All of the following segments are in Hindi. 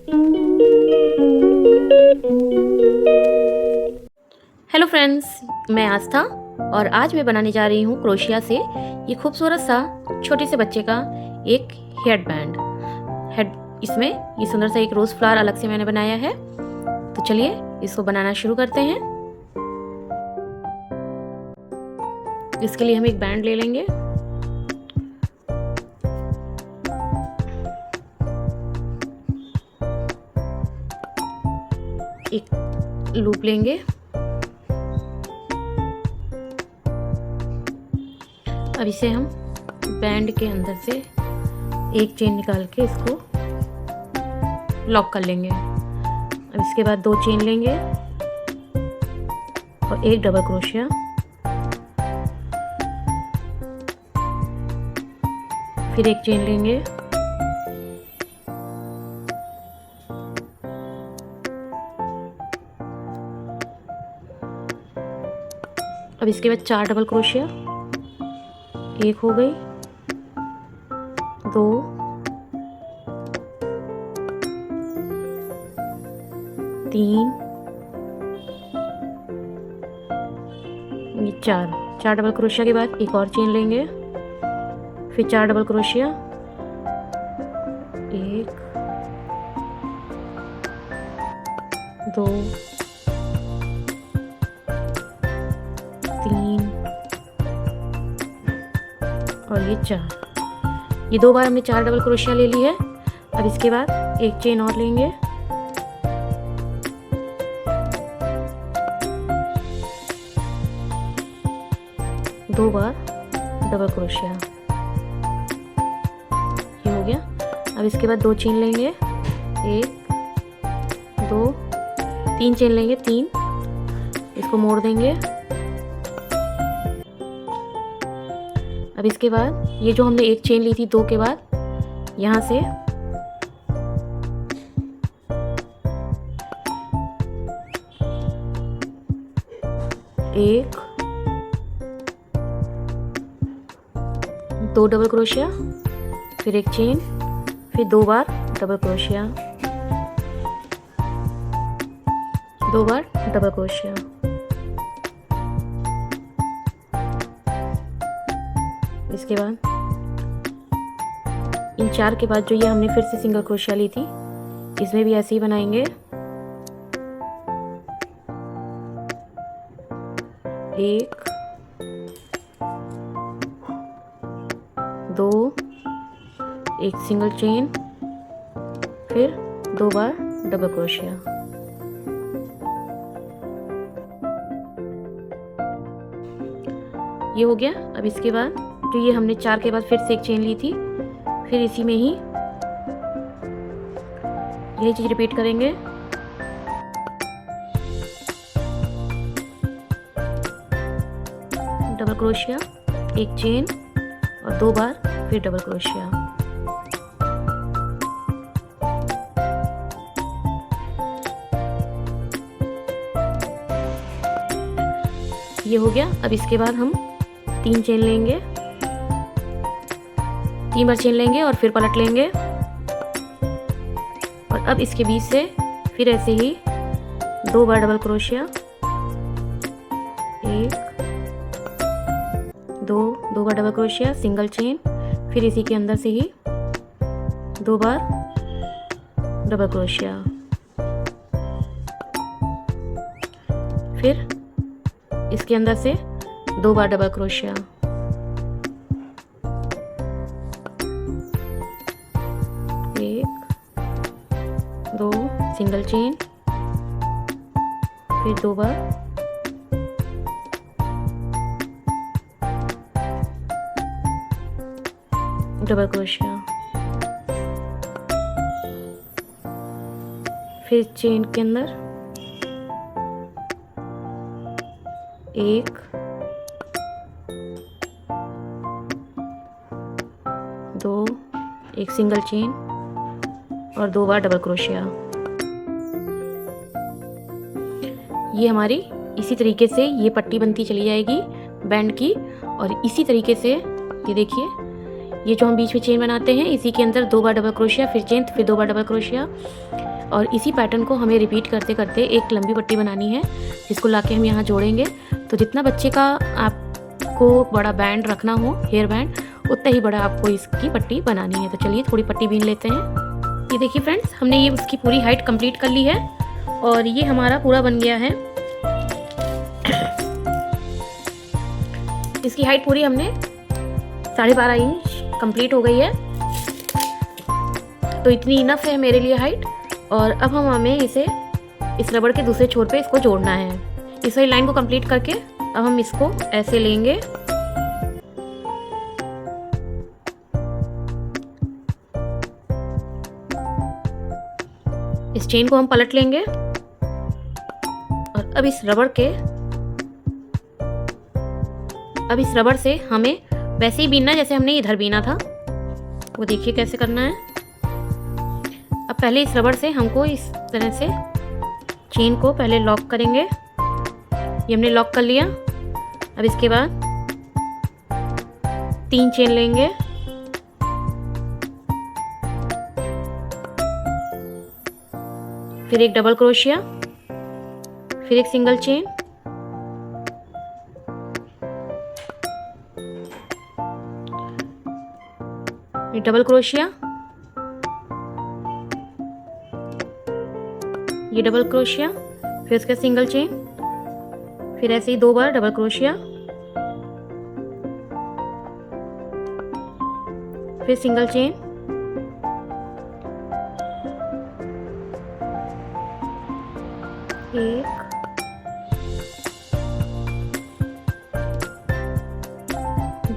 हेलो फ्रेंड्स, मैं आस्था और आज मैं बनाने जा रही हूँ क्रोशिया से ये खूबसूरत सा छोटे से बच्चे का एक हेड बैंड। इसमें ये सुंदर सा एक रोज़ फ्लावर अलग से मैंने बनाया है। तो चलिए इसको बनाना शुरू करते हैं। इसके लिए हम एक बैंड ले लेंगे, एक लूप लेंगे। अब इसे हम बैंड के अंदर से एक चेन निकाल के इसको लॉक कर लेंगे। अब इसके बाद 2 चेन लेंगे और एक डबल क्रोशिया, फिर एक चेन लेंगे, अब इसके बाद 4 डबल क्रोशिया, एक हो गई, 2, 3, ये 4 डबल क्रोशिया के बाद एक और चेन लेंगे, फिर 4 डबल क्रोशिया, 1, 2, 3 और ये 4। ये 2 बार हमने 4 डबल क्रोशिया ले ली है। अब इसके बाद एक चेन और लेंगे, दो बार डबल क्रोशिया, ये हो गया। अब इसके बाद 2 चेन लेंगे, 1, 2, 3 चेन लेंगे, 3, इसको मोड़ देंगे। अब इसके बाद ये जो हमने एक चेन ली थी 2 के बाद, यहाँ से एक, 2 डबल क्रोशिया, फिर एक चेन, फिर 2 बार डबल क्रोशिया, 2 बार डबल क्रोशिया। इसके बाद इन 4 के बाद जो ये हमने फिर से सिंगल क्रोशिया ली थी, इसमें भी ऐसे ही बनाएंगे। 1, 2, एक सिंगल चेन, फिर 2 बार डबल क्रोशिया। ये हो गया। अब इसके बाद जो ये हमने 4 के बाद फिर से एक चेन ली थी, फिर इसी में ही यही चीज रिपीट करेंगे। डबल क्रोशिया, एक चेन और 2 बार फिर डबल क्रोशिया। ये हो गया। अब इसके बाद हम 3 चेन लेंगे, 3 बार चेन लेंगे और फिर पलट लेंगे। और अब इसके बीच से फिर ऐसे ही 2 बार डबल क्रोशिया, 1, 2 बार डबल क्रोशिया, सिंगल चेन, फिर इसी के अंदर से ही 2 बार डबल क्रोशिया, फिर इसके अंदर से 2 बार डबल क्रोशिया, 1, 2 सिंगल चेन, फिर 2 बार डबल क्रोशिया, फिर चेन के अंदर 1, 2, एक सिंगल चेन और 2 बार डबल क्रोशिया। ये हमारी इसी तरीके से ये पट्टी बनती चली जाएगी बैंड की। और इसी तरीके से ये देखिए, ये जो हम बीच में चेन बनाते हैं इसी के अंदर 2 बार डबल क्रोशिया, फिर चेन, फिर 2 बार डबल क्रोशिया, और इसी पैटर्न को हमें रिपीट करते करते एक लंबी पट्टी बनानी है जिसको लाके हम यहाँ जोड़ेंगे। तो जितना बच्चे का आपको बड़ा बैंड रखना हो, हेयर बैंड, उतना ही बड़ा आपको इसकी पट्टी बनानी है। तो चलिए थोड़ी पट्टी बीन लेते हैं। ये देखिए फ्रेंड्स, हमने ये उसकी पूरी हाइट कंप्लीट कर ली है और ये हमारा पूरा बन गया है। इसकी हाइट पूरी हमने 12.5 इंच कंप्लीट हो गई है, तो इतनी इनफ है मेरे लिए हाइट। और अब हमें इसे इस रबड़ के दूसरे छोर पे इसको जोड़ना है। इस वाली लाइन को कंप्लीट करके अब हम इसको ऐसे लेंगे, इस चेन को हम पलट लेंगे और अब इस रबड़ से हमें वैसे ही बीनना जैसे हमने इधर बीना था। वो देखिए कैसे करना है। अब पहले इस रबड़ से हमको इस तरह से चेन को पहले लॉक करेंगे। ये हमने लॉक कर लिया। अब इसके बाद 3 चेन लेंगे, फिर एक डबल क्रोशिया, फिर एक सिंगल चेन, डबल क्रोशिया, ये डबल क्रोशिया, फिर उसका सिंगल चेन, फिर ऐसे ही 2 बार डबल क्रोशिया, फिर सिंगल चेन, एक,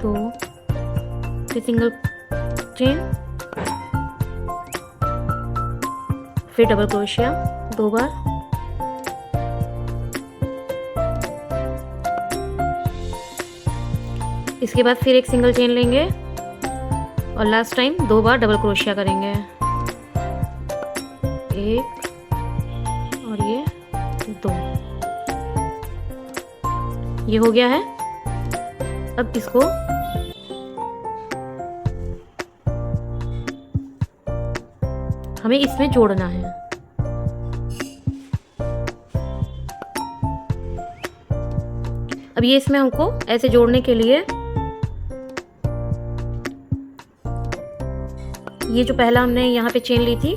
2, फिर सिंगल चेन, फिर डबल क्रोशिया 2 बार, इसके बाद फिर एक सिंगल चेन लेंगे और लास्ट टाइम 2 बार डबल क्रोशिया करेंगे। एक और ये 2, ये हो गया है। अब इसको हमें इसमें जोड़ना है। अब ये इसमें हमको ऐसे जोड़ने के लिए ये जो पहला हमने यहाँ पे चेन ली थी,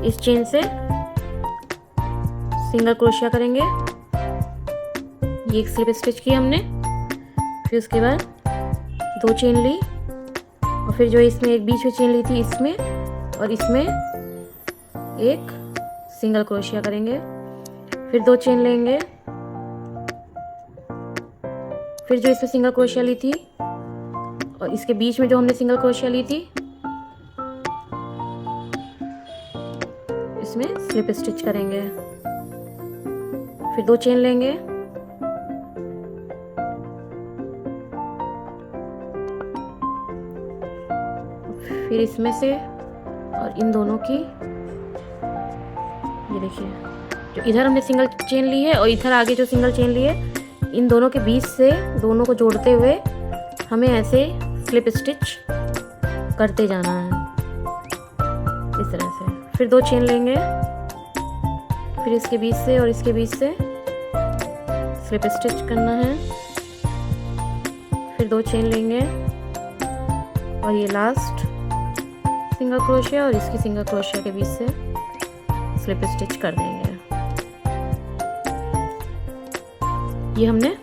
इस चेन से सिंगल क्रोशिया करेंगे। ये एक स्लिप स्टिच की हमने, फिर उसके बाद 2 चेन ली और फिर जो इसमें एक बीच में चेन ली थी इसमें और इसमें एक सिंगल क्रोशिया करेंगे, फिर 2 चेन लेंगे, फिर जो इसमें सिंगल क्रोशिया ली थी और इसके बीच में जो हमने सिंगल क्रोशिया ली थी इसमें स्लिप स्टिच करेंगे, फिर 2 चेन लेंगे, फिर इसमें से और इन दोनों की, ये देखिए जो इधर हमने सिंगल चेन ली है और इधर आगे जो सिंगल चेन ली है, इन दोनों के बीच से दोनों को जोड़ते हुए हमें ऐसे स्लिप स्टिच करते जाना है इस तरह से। फिर 2 चेन लेंगे, फिर इसके बीच से और इसके बीच से स्लिप स्टिच करना है, फिर 2 चेन लेंगे और ये लास्ट सिंगल क्रोशिया और इसकी सिंगल क्रोशिया के बीच से स्लिप स्टिच कर देंगे। ये हमने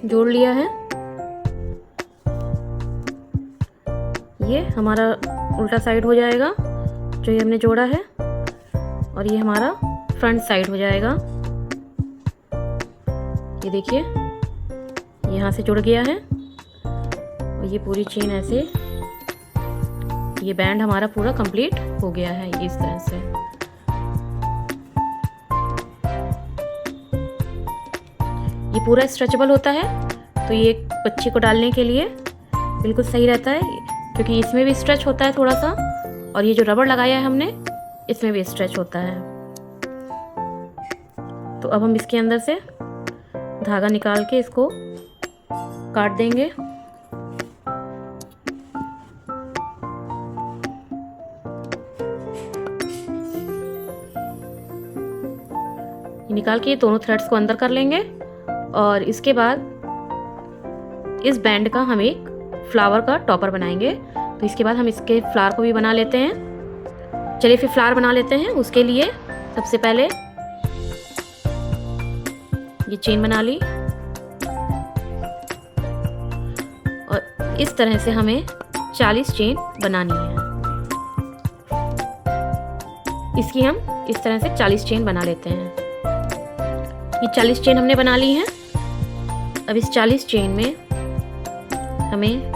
जोड़ लिया है। ये हमारा उल्टा साइड हो जाएगा जो ये हमने जोड़ा है और ये हमारा फ्रंट साइड हो जाएगा। ये देखिए यहाँ से जुड़ गया है और ये पूरी चेन ऐसे, ये बैंड हमारा पूरा कंप्लीट हो गया है इस तरह से। ये पूरा स्ट्रेचेबल होता है तो ये एक बच्चे को डालने के लिए बिल्कुल सही रहता है, क्योंकि इसमें भी स्ट्रेच होता है थोड़ा सा और ये जो रबड़ लगाया है हमने इसमें भी स्ट्रेच होता है। तो अब हम इसके अंदर से धागा निकाल के इसको काट देंगे। निकाल के दोनों थ्रेड्स को अंदर कर लेंगे और इसके बाद इस बैंड का हम एक फ्लावर का टॉपर बनाएंगे। तो इसके बाद हम इसके फ्लावर को भी बना लेते हैं। चलिए फिर फ्लावर बना लेते हैं। उसके लिए सबसे पहले ये चेन बना ली और इस तरह से हमें 40 चेन बनानी है। इसकी हम इस तरह से 40 चेन बना लेते हैं। ये 40 चेन हमने बना ली हैं। अब इस 40 चेन में हमें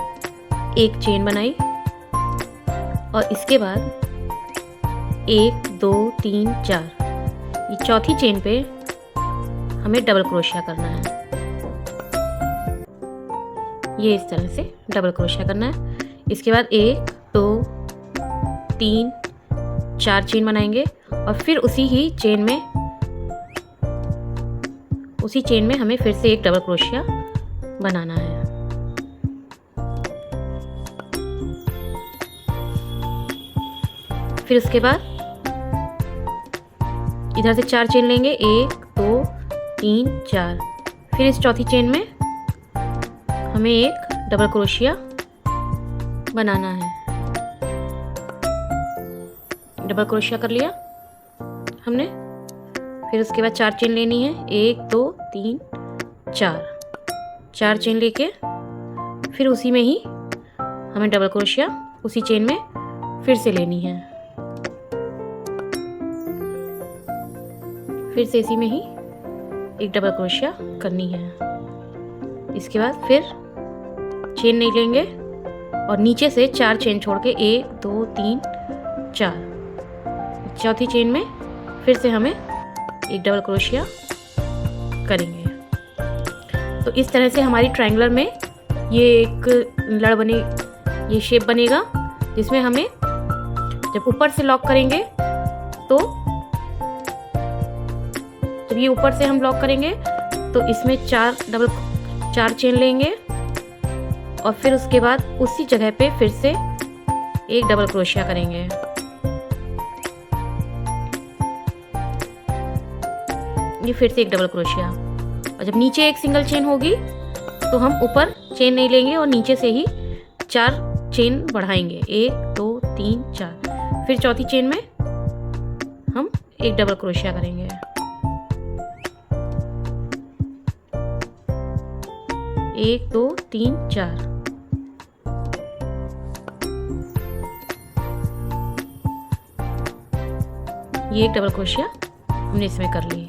एक चेन बनाई और इसके बाद 1 2 3 4, ये चौथी चेन पे हमें डबल क्रोशिया करना है। ये इस तरह से डबल क्रोशिया करना है। इसके बाद 1 2 3 4 चेन बनाएंगे और फिर उसी चेन में हमें फिर से एक डबल क्रोशिया बनाना है। फिर उसके बाद इधर से 4 चेन लेंगे, 1 2 3 4। फिर इस चौथी चेन में हमें एक डबल क्रोशिया बनाना है। डबल क्रोशिया कर लिया हमने। फिर उसके बाद 4 चेन लेनी है, 1 2 3 4 चेन लेके फिर उसी में ही हमें डबल क्रोशिया उसी चेन में फिर से लेनी है। फिर से इसी में ही एक डबल क्रोशिया करनी है। इसके बाद फिर चेन नहीं लेंगे और नीचे से 4 चेन छोड़ के 1 2 3 4, चौथी चेन में फिर से हमें एक डबल क्रोशिया करेंगे। तो इस तरह से हमारी ट्रायंगुलर में ये एक लड़ बने, ये शेप बनेगा जिसमें हमें जब ऊपर से लॉक करेंगे तो जब ये ऊपर से हम लॉक करेंगे तो इसमें 4 चेन लेंगे और फिर उसके बाद उसी जगह पे फिर से एक डबल क्रोशिया करेंगे। ये फिर से एक डबल क्रोशिया और जब नीचे एक सिंगल चेन होगी तो हम ऊपर चेन नहीं लेंगे और नीचे से ही 4 चेन बढ़ाएंगे, 1 2 3 4। फिर चौथी चेन में हम एक डबल क्रोशिया करेंगे। एक 2 3 4। ये एक डबल क्रोशिया हमने इसमें कर ली।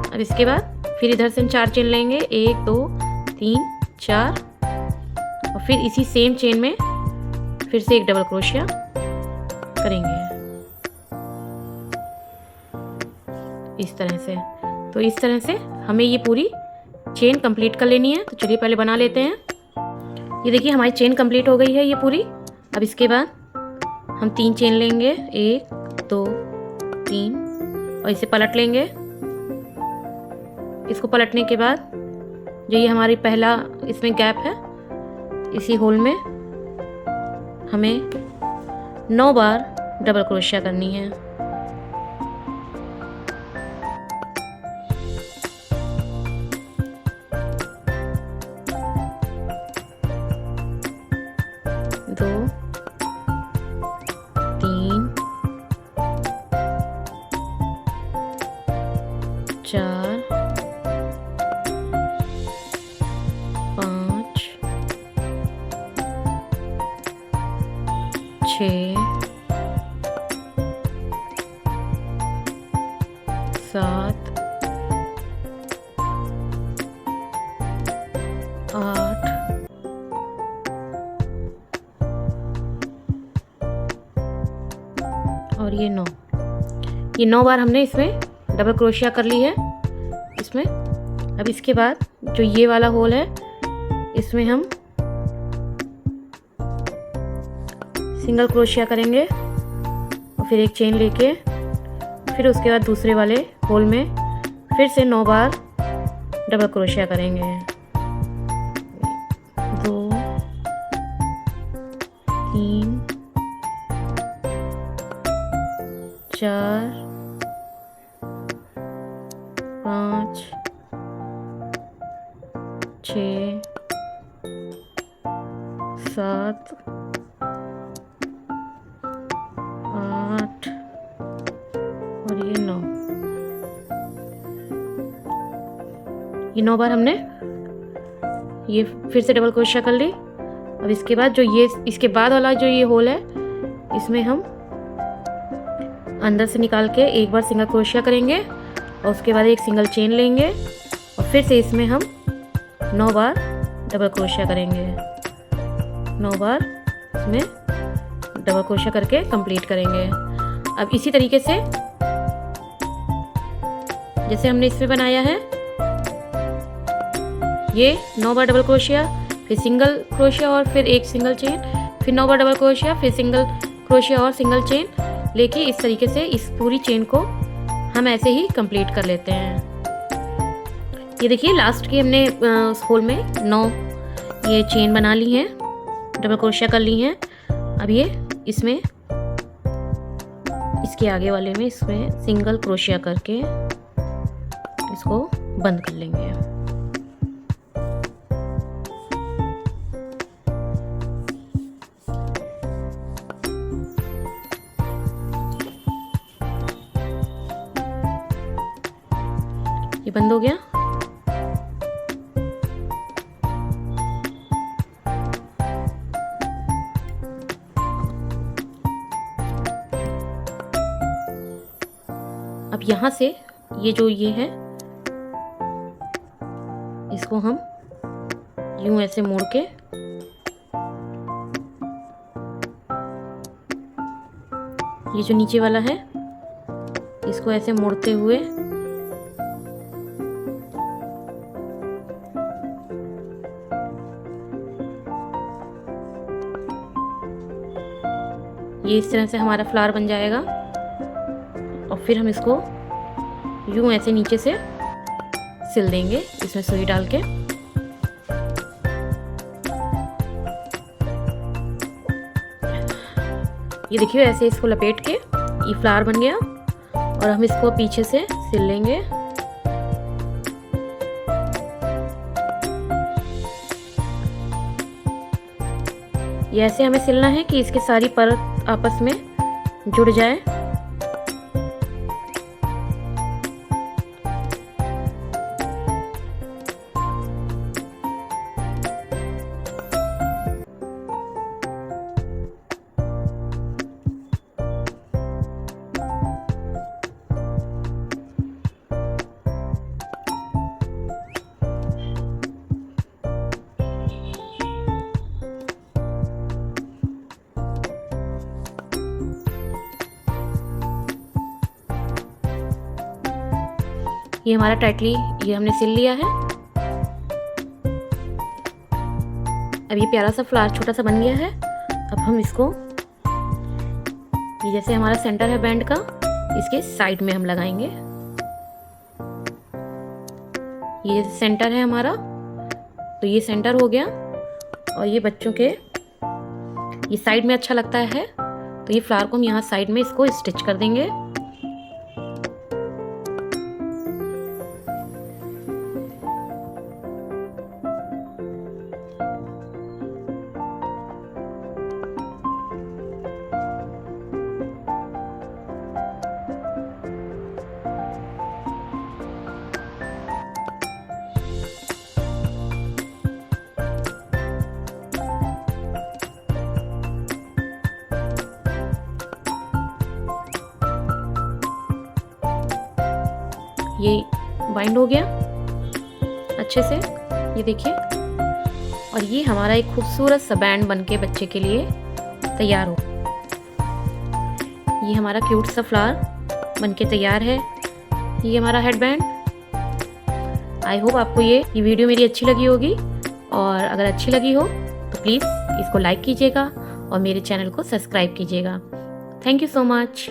अब इसके बाद फिर इधर से हम 4 चेन लेंगे, 1 2 3 4 और फिर इसी सेम चेन में फिर से एक डबल क्रोशिया करेंगे इस तरह से। तो इस तरह से हमें ये पूरी चेन कंप्लीट कर लेनी है। तो चलिए पहले बना लेते हैं। ये देखिए हमारी चेन कंप्लीट हो गई है ये पूरी। अब इसके बाद हम 3 चेन लेंगे, 1 2 3 और इसे पलट लेंगे। इसको पलटने के बाद जो ये हमारी पहला इसमें गैप है, इसी होल में हमें 9 बार डबल क्रोशिया करनी है। दो 3 4 5 6 7 8 और ये 9। ये 9 बार हमने इसमें डबल क्रोशिया कर ली है इसमें। अब इसके बाद जो ये वाला होल है इसमें हम सिंगल क्रोशिया करेंगे और फिर एक चेन लेके फिर उसके बाद दूसरे वाले होल में फिर से 9 बार डबल क्रोशिया करेंगे। 4 5 6 7 8 और ये 9। ये 9 बार हमने ये फिर से डबल क्रोशिया कर ली। अब इसके बाद जो ये इसके बाद वाला जो ये होल है, इसमें हम अंदर से निकाल के एक बार सिंगल क्रोशिया करेंगे और उसके बाद एक सिंगल चेन लेंगे और फिर से इसमें हम 9 बार डबल क्रोशिया करेंगे। 9 बार इसमें डबल क्रोशिया करके कंप्लीट करेंगे। अब इसी तरीके से जैसे हमने इसमें बनाया है, ये 9 बार डबल क्रोशिया, फिर सिंगल क्रोशिया और फिर एक सिंगल चेन, फिर 9 बार डबल क्रोशिया, फिर सिंगल क्रोशिया और सिंगल चेन लेके इस तरीके से इस पूरी चेन को हम ऐसे ही कंप्लीट कर लेते हैं। ये देखिए लास्ट की हमने होल में 9 ये चेन बना ली हैं, डबल क्रोशिया कर ली हैं। अब ये इसमें इसके आगे वाले में इसमें सिंगल क्रोशिया करके इसको बंद कर लेंगे। ये बंद हो गया। अब यहाँ से ये जो ये है, इसको हम यूं ऐसे मोड़ के ये जो नीचे वाला है इसको ऐसे मोड़ते हुए ये इस तरह से हमारा फ्लावर बन जाएगा और फिर हम इसको यूं ऐसे नीचे से सिल देंगे इसमें सुई डाल के। ये देखिए ऐसे इसको लपेट के ये फ्लावर बन गया और हम इसको पीछे से सिल लेंगे। ये ऐसे हमें सिलना है कि इसकी सारी परत आपस में जुड़ जाए। ये हमारा टाइटली ये हमने सिल लिया है। अब ये प्यारा सा फ्लावर छोटा सा बन गया है। अब हम इसको ये जैसे हमारा सेंटर है बैंड का, इसके साइड में हम लगाएंगे। ये सेंटर है हमारा, तो ये सेंटर हो गया और ये बच्चों के ये साइड में अच्छा लगता है, तो ये फ्लावर को हम यहाँ साइड में इसको स्टिच कर देंगे। ये बाइंड हो गया अच्छे से, ये देखिए। और ये हमारा एक खूबसूरत सा बैंड बनके बच्चे के लिए तैयार हो। ये हमारा क्यूट सा फ्लावर बनके तैयार है। ये हमारा हेड बैंड। आई होप आपको ये वीडियो मेरी अच्छी लगी होगी, और अगर अच्छी लगी हो तो प्लीज़ इसको लाइक कीजिएगा और मेरे चैनल को सब्सक्राइब कीजिएगा। Thank you so much.